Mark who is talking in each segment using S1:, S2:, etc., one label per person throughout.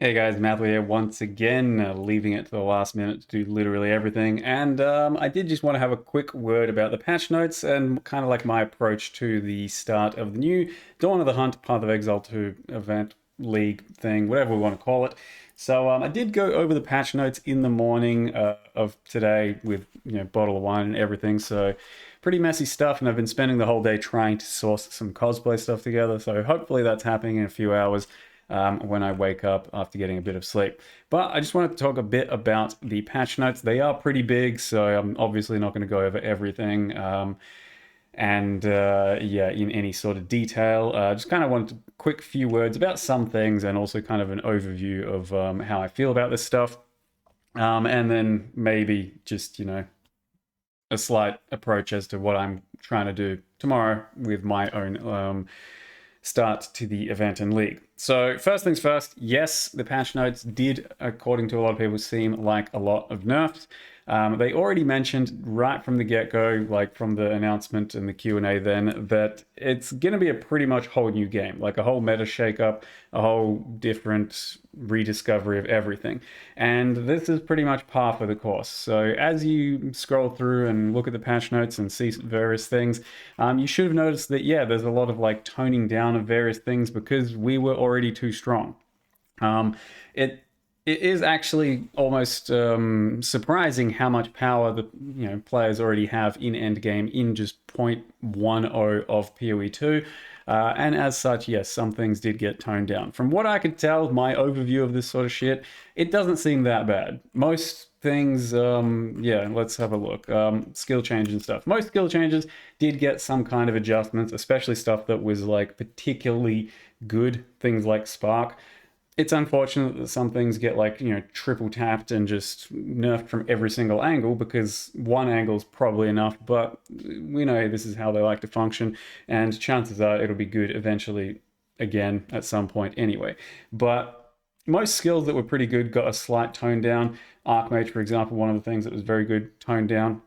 S1: Hey guys, Matthew here once again, leaving it to the last minute to do literally everything. And I did just want to have a quick word about the patch notes and kind of like my approach to the start of the new Dawn of the Hunt Path of Exile 2 event, league thing, whatever we want to call it. So I did go over the patch notes in the morning of today with bottle of wine and everything. So pretty messy stuff, and I've been spending the whole day trying to source some cosplay stuff together. So hopefully that's happening in a few hours when I wake up after getting a bit of sleep. But I just wanted to talk a bit about the patch notes. They are pretty big, so I'm obviously not going to go over everything. Yeah, in any sort of detail. Just kind of wanted a quick few words about some things and also kind of an overview of how I feel about this stuff. And then maybe just, a slight approach as to what I'm trying to do tomorrow with my own start to the event and league. So first things first, yes, the patch notes did, according to a lot of people, seem like a lot of nerfs. They already mentioned right from the get-go, like from the announcement and the Q&A then, that it's going to be a pretty much whole new game, like a whole meta shake-up, a whole different rediscovery of everything. And this is pretty much par for the course. So as you scroll through and look at the patch notes and see various things, you should have noticed that, yeah, there's a lot of like toning down of various things because we were already too strong. Um, it it is actually almost surprising how much power the players already have in endgame in just 0.10 of PoE 2. And as such, yes, some things did get toned down. From what I could tell, my overview of this sort of shit, it doesn't seem that bad. Most things, yeah, let's have a look. Skill changes and stuff. Most skill changes did get some kind of adjustments, especially stuff that was like particularly good, things like Spark. It's unfortunate that some things get like, triple tapped and just nerfed from every single angle because one angle is probably enough, but we know this is how they like to function, and chances are it'll be good eventually again at some point anyway. But most skills that were pretty good got a slight tone down. Archmage, for example, one of the things that was very good, toned down.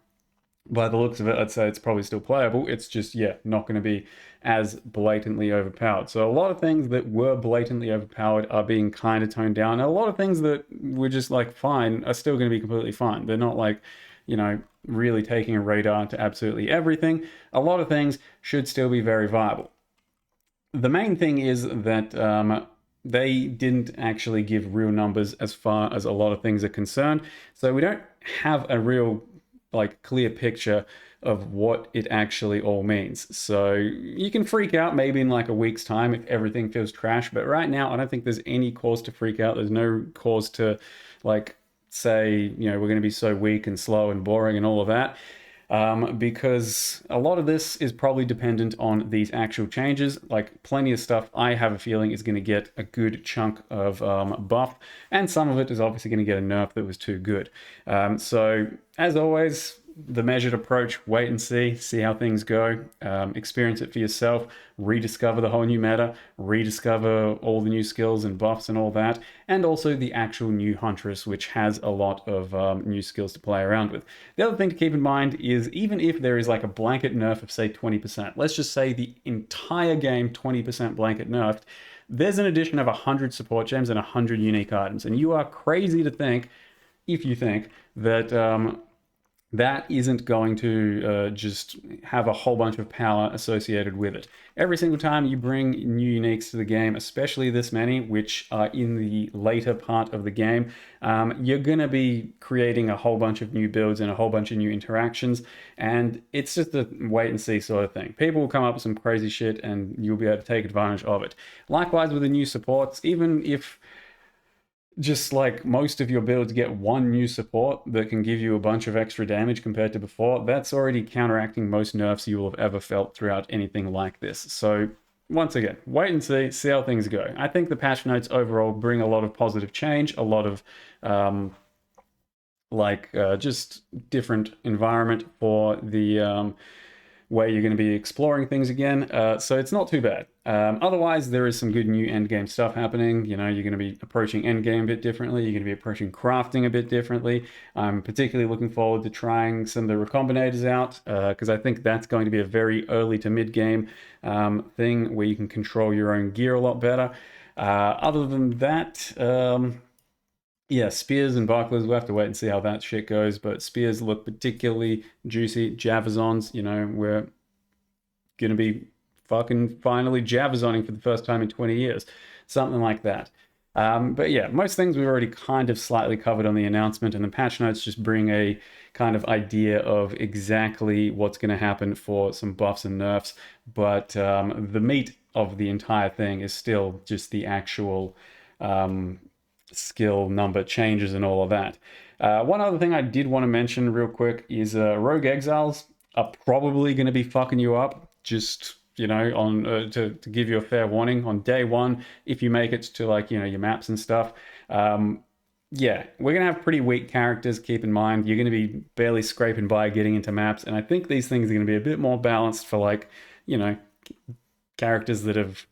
S1: By the looks of it, I'd say it's probably still playable. It's just, yeah, not going to be as blatantly overpowered. So a lot of things that were blatantly overpowered are being kind of toned down. And a lot of things that were just like fine are still going to be completely fine. They're not like, really taking a radar to absolutely everything. A lot of things should still be very viable. The main thing is that they didn't actually give real numbers as far as a lot of things are concerned. So we don't have a real like clear picture of what it actually all means. So you can freak out maybe in like a week's time if everything feels trash, but right now I don't think there's any cause to freak out. There's no cause to like say, we're going to be so weak and slow and boring and all of that. Because a lot of this is probably dependent on these actual changes. Like plenty of stuff I have a feeling is going to get a good chunk of buff, and some of it is obviously going to get a nerf that was too good. So as always, the measured approach, wait and see how things go, experience it for yourself, rediscover the whole new meta, rediscover all the new skills and buffs and all that, and also the actual new Huntress, which has a lot of new skills to play around with. The other thing to keep in mind is even if there is like a blanket nerf of say 20%, let's just say the entire game 20% blanket nerfed, there's an addition of 100 support gems and 100 unique items, and you are crazy to think, if you think, that that isn't going to just have a whole bunch of power associated with it. Every single time you bring new uniques to the game, especially this many, which are in the later part of the game, you're going to be creating a whole bunch of new builds and a whole bunch of new interactions, and it's just a wait and see sort of thing. People will come up with some crazy shit and you'll be able to take advantage of it. Likewise with the new supports, even if just like most of your builds get one new support that can give you a bunch of extra damage compared to before, that's already counteracting most nerfs you will have ever felt throughout anything like this. So once again, wait and see how things go. I think the patch notes overall bring a lot of positive change, a lot of just different environment for the where you're going to be exploring things again. So it's not too bad. Otherwise, there is some good new endgame stuff happening. You're going to be approaching endgame a bit differently. You're going to be approaching crafting a bit differently. I'm particularly looking forward to trying some of the recombinators out because I think that's going to be a very early to mid game thing where you can control your own gear a lot better. Other than that, yeah, Spears and Barclays, we'll have to wait and see how that shit goes. But Spears look particularly juicy. Javazons, we're going to be fucking finally Javazoning for the first time in 20 years. Something like that. But yeah, most things we've already kind of slightly covered on the announcement, and the patch notes just bring a kind of idea of exactly what's going to happen for some buffs and nerfs. But the meat of the entire thing is still just the actual skill number changes and all of that. One other thing I did want to mention real quick is Rogue Exiles are probably going to be fucking you up. Just on to give you a fair warning on day one, if you make it to like your maps and stuff. Yeah, we're gonna have pretty weak characters. Keep in mind, you're gonna be barely scraping by getting into maps, and I think these things are gonna be a bit more balanced for like characters that have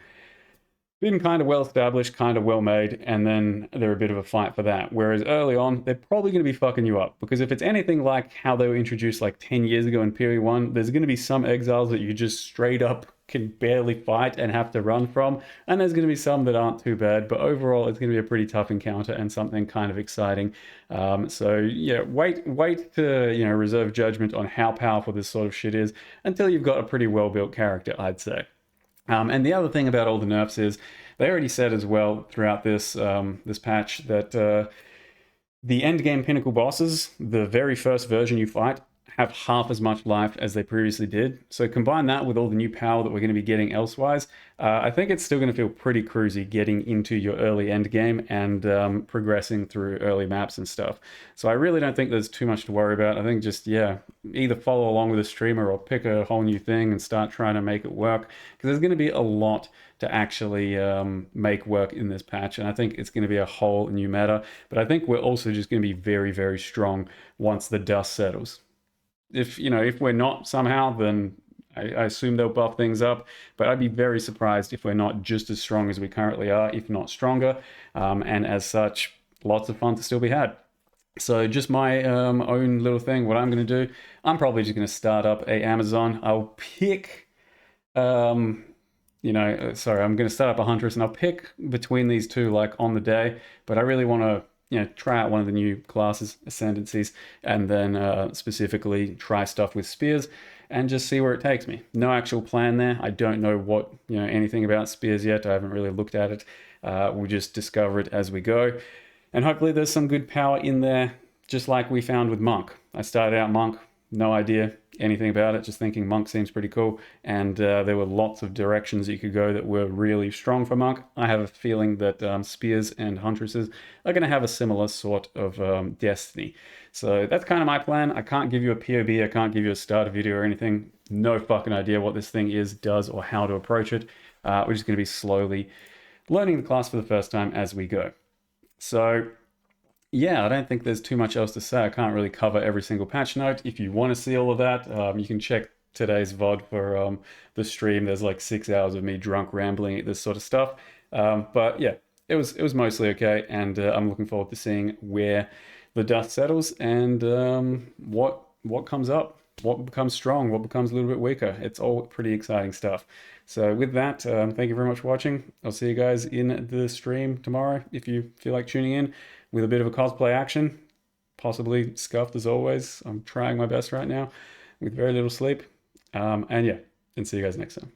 S1: been kind of well established, kind of well made, and then they're a bit of a fight for that. Whereas early on, they're probably going to be fucking you up. Because if it's anything like how they were introduced like 10 years ago in PoE 1, there's going to be some exiles that you just straight up can barely fight and have to run from. And there's going to be some that aren't too bad, but overall, it's going to be a pretty tough encounter and something kind of exciting. So yeah, wait to reserve judgment on how powerful this sort of shit is until you've got a pretty well-built character, I'd say. And the other thing about all the nerfs is they already said as well throughout this this patch that the end game pinnacle bosses, the very first version you fight, have half as much life as they previously did. So combine that with all the new power that we're going to be getting elsewise, I think it's still going to feel pretty cruisy getting into your early end game and progressing through early maps and stuff. So I really don't think there's too much to worry about. I think just, yeah, either follow along with a streamer or pick a whole new thing and start trying to make it work. Because there's going to be a lot to actually make work in this patch. And I think it's going to be a whole new meta. But I think we're also just going to be very, very strong once the dust settles. If we're not somehow, then I assume they'll buff things up, but I'd be very surprised if we're not just as strong as we currently are, if not stronger. And as such, lots of fun to still be had. So just my own little thing, what I'm going to do, I'm probably just going to start up a Amazon. I'll pick, sorry, I'm going to start up a Huntress, and I'll pick between these two like on the day, but I really want to try out one of the new classes, Ascendancies, and then specifically try stuff with Spears and just see where it takes me. No actual plan there. I don't know what, anything about Spears yet. I haven't really looked at it. We'll just discover it as we go. And hopefully there's some good power in there, just like we found with Monk. I started out Monk, no idea anything about it, just thinking Monk seems pretty cool, and there were lots of directions you could go that were really strong for Monk. I have a feeling that Spears and Huntresses are going to have a similar sort of destiny. So that's kind of my plan. I can't give you a POB, I can't give you a starter video or anything. No fucking idea what this thing is, does, or how to approach it. We're just going to be slowly learning the class for the first time as we go. So yeah, I don't think there's too much else to say. I can't really cover every single patch note. If you want to see all of that, you can check today's VOD for the stream. There's like 6 hours of me drunk rambling at this sort of stuff. But yeah, it was mostly okay, and I'm looking forward to seeing where the dust settles and what comes up, what becomes strong, what becomes a little bit weaker. It's all pretty exciting stuff. So with that, thank you very much for watching. I'll see you guys in the stream tomorrow if you feel like tuning in with a bit of a cosplay action, possibly scuffed as always. I'm trying my best right now with very little sleep. And yeah, and see you guys next time.